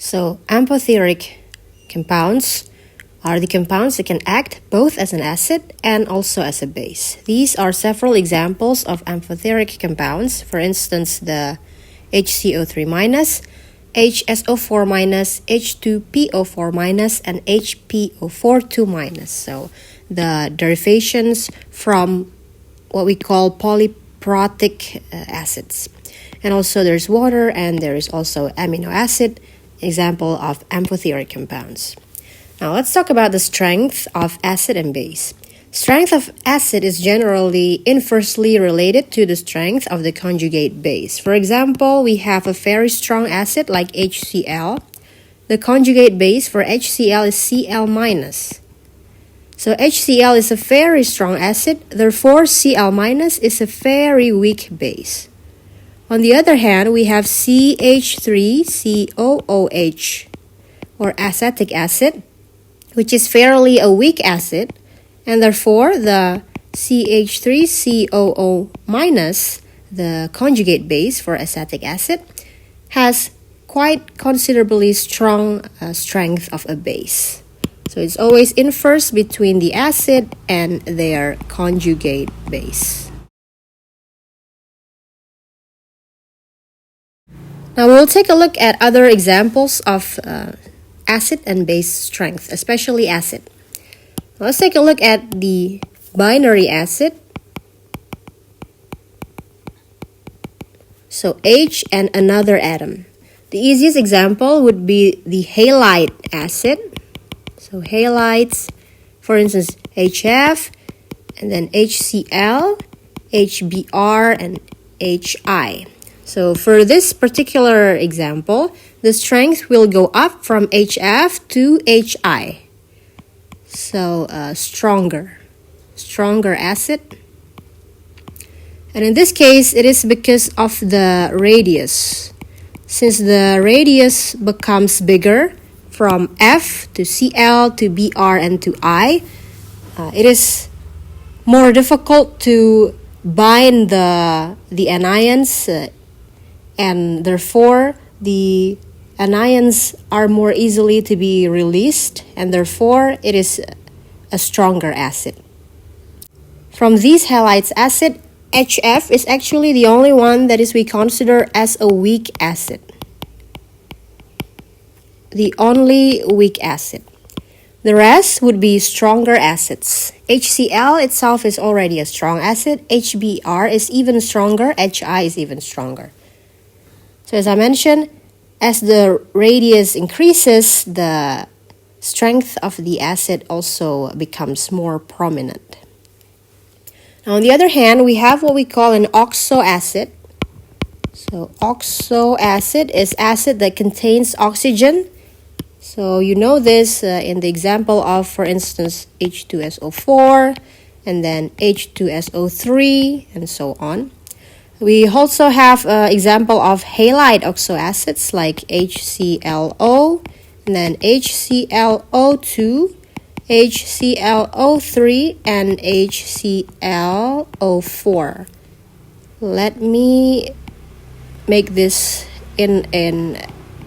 So amphitheatric compounds are the compounds that can act both as an acid and also as a base. These are several examples of amphitheatric compounds, for instance, the HCO3-, HSO4-, H2PO4-, and HPO42-. So the derivations from what we call polyprodic acids. And also there's water, and there is also amino acid, example of amphitheatric compounds. Now let's talk about the strength of acid and base. Strength of acid is generally inversely related to the strength of the conjugate base. For example, we have a very strong acid like HCl. The conjugate base for HCl is Cl-. So HCl is a very strong acid, therefore Cl- is a very weak base. On the other hand, we have CH3COOH, or acetic acid, which is fairly a weak acid, and therefore the CH3COO-, the conjugate base for acetic acid, has quite considerably strong strength of a base. So it's always inverse between the acid and their conjugate base. Now we'll take a look at other examples of acid and base strength, especially acid. Let's take a look at the binary acid. So H and another atom. The easiest example would be the halide acid. So halides, for instance, HF, and then HCl, HBr, and HI. So for this particular example, the strength will go up from HF to HI. So stronger acid. And in this case, it is because of the radius. Since the radius becomes bigger from F to Cl to Br and to I, it is more difficult to bind the anions, and therefore the anions are more easily to be released, and therefore it is a stronger acid. From these halides acid, HF is actually the only one that we consider as a weak acid. The only weak acid. The rest would be stronger acids. HCl itself is already a strong acid. HBr is even stronger. HI is even stronger. So as I mentioned, as the radius increases, the strength of the acid also becomes more prominent. Now, on the other hand, we have what we call an oxoacid. So oxoacid is acid that contains oxygen. So you know this in the example of, for instance, H2SO4, and then H2SO3, and so on. We also have an example of halide oxoacids like HClO, and then HClO2, HClO3, and HClO4. Let me make this in an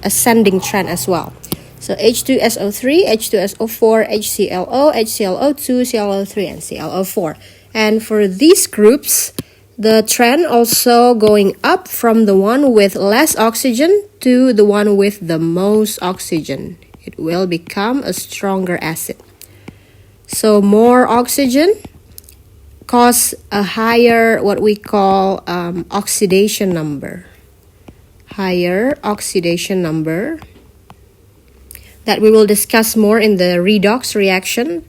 ascending trend as well. So H2SO3, H2SO4, HClO, HClO2, ClO3, and ClO4. And for these groups, the trend also going up from the one with less oxygen to the one with the most oxygen. It will become a stronger acid. So more oxygen cause a higher, what we call oxidation number. Higher oxidation number that we will discuss more in the redox reaction.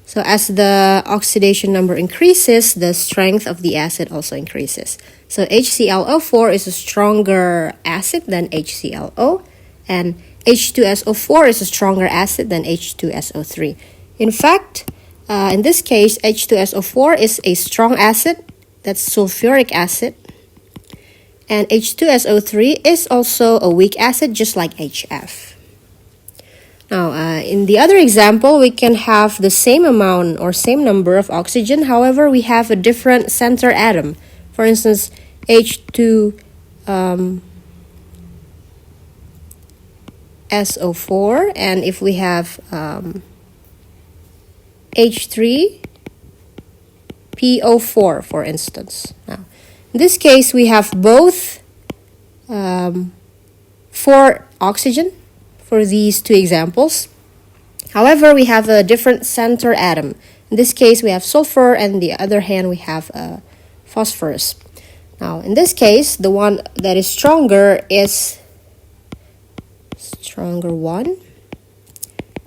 So as the oxidation number increases, the strength of the acid also increases. So HClO4 is a stronger acid than HClO, and H2SO4 is a stronger acid than H2SO3. In fact, in this case, H2SO4 is a strong acid, that's sulfuric acid, and H2SO3 is also a weak acid, just like HF. Now, in the other example, we can have the same amount or same number of oxygen. However, we have a different center atom. For instance, H2 H2SO4, and if we have H3PO4, for instance. Now, in this case, we have both 4 oxygen for these 2 examples. However, we have a different center atom. In this case, we have sulfur, and the other hand, we have phosphorus. Now, in this case, the one that is stronger one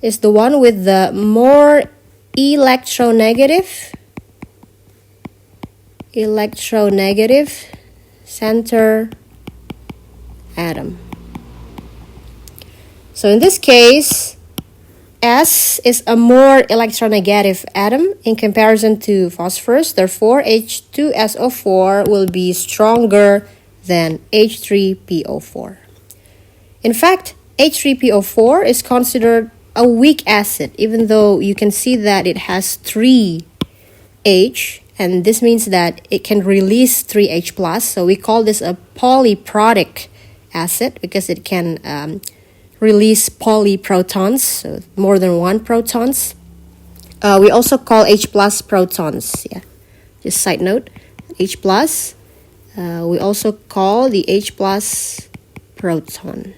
is the one with the more electronegative center atom. So in this case, S is a more electronegative atom in comparison to phosphorus. Therefore, H2SO4 will be stronger than H3PO4. In fact, H3PO4 is considered a weak acid, even though you can see that it has 3 H, and this means that it can release 3 H+. So we call this a polyprodic acid because it can release polyprotons, so more than 1 protons. We also call H+ protons. Yeah, just side note, H+. We also call the H+ proton.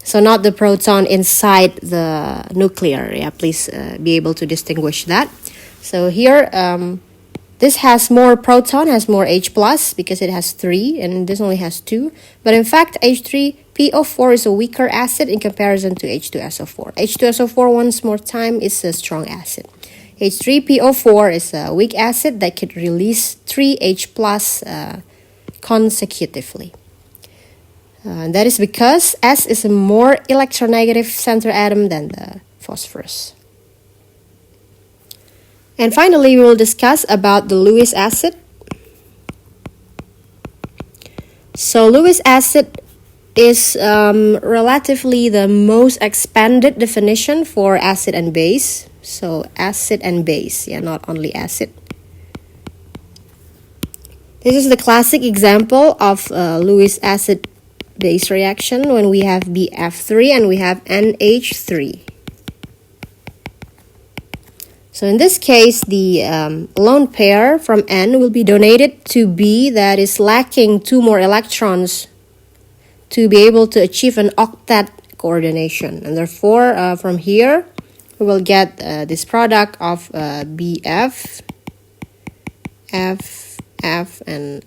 So not the proton inside the nuclear. Yeah, please be able to distinguish that. So here, this has more proton, has more H+, because it has 3, and this only has 2. But in fact, H3PO4 is a weaker acid in comparison to H2SO4. H2SO4, once more time, is a strong acid. H3PO4 is a weak acid that could release 3 H+ consecutively. That is because S is a more electronegative center atom than the phosphorus. And finally, we will discuss about the Lewis acid. So Lewis acid is relatively the most expanded definition for acid and base. So acid and base, yeah, not only acid. This is the classic example of Lewis acid base reaction when we have BF3 and we have NH3. So in this case, the lone pair from N will be donated to B that is lacking 2 more electrons to be able to achieve an octet coordination. And therefore, from here, we will get this product of BF, F, F, and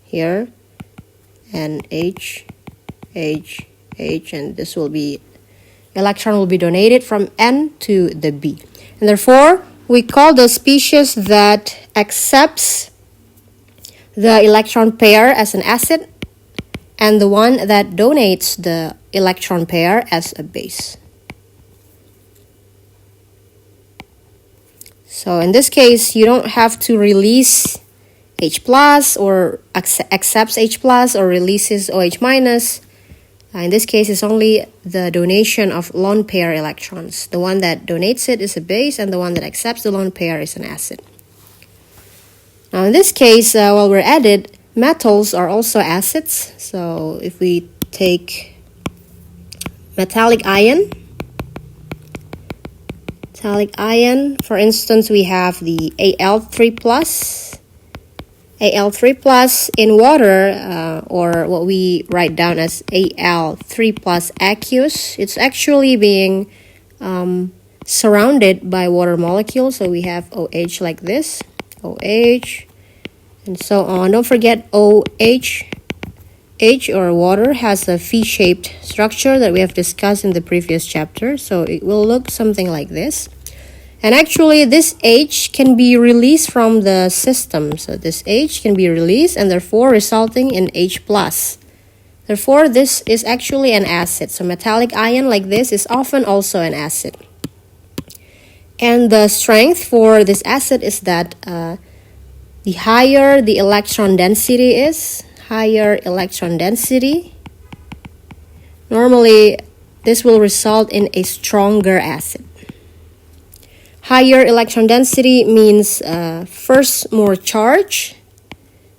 here, and H, H, H, and this will be, electron will be donated from N to the B. And therefore, we call the species that accepts the electron pair as an acid and the one that donates the electron pair as a base. So in this case, you don't have to release H+ or accepts H+ or releases OH-. In this case, it's only the donation of lone pair electrons. The one that donates it is a base, and the one that accepts the lone pair is an acid. Now, in this case, while we're at it, metals are also acids. So if we take metallic ion, for instance, we have the Al3+. Al3+ in water, or what we write down as Al3+ aqueous, it's actually being surrounded by water molecules. So we have OH like this, OH, and so on. Don't forget OH, H or water has a V-shaped structure that we have discussed in the previous chapter. So it will look something like this. And actually, this H can be released from the system. So this H can be released and therefore resulting in H+. Therefore, this is actually an acid. So metallic ion like this is often also an acid. And the strength for this acid is that the higher the electron density is, normally this will result in a stronger acid. Higher electron density means first more charge,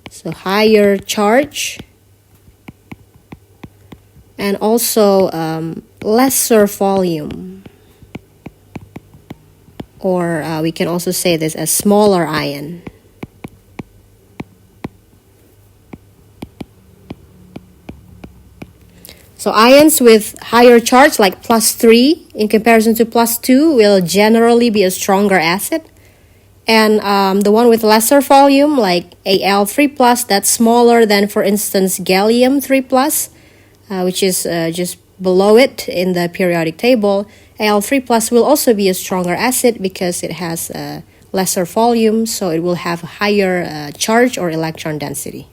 so higher charge, and also lesser volume, or we can also say this as smaller ion. So ions with higher charge, like +3 in comparison to +2, will generally be a stronger acid. And the one with lesser volume, like Al3+, that's smaller than, for instance, gallium 3+, which is just below it in the periodic table. Al3+ will also be a stronger acid because it has lesser volume, so it will have higher charge or electron density.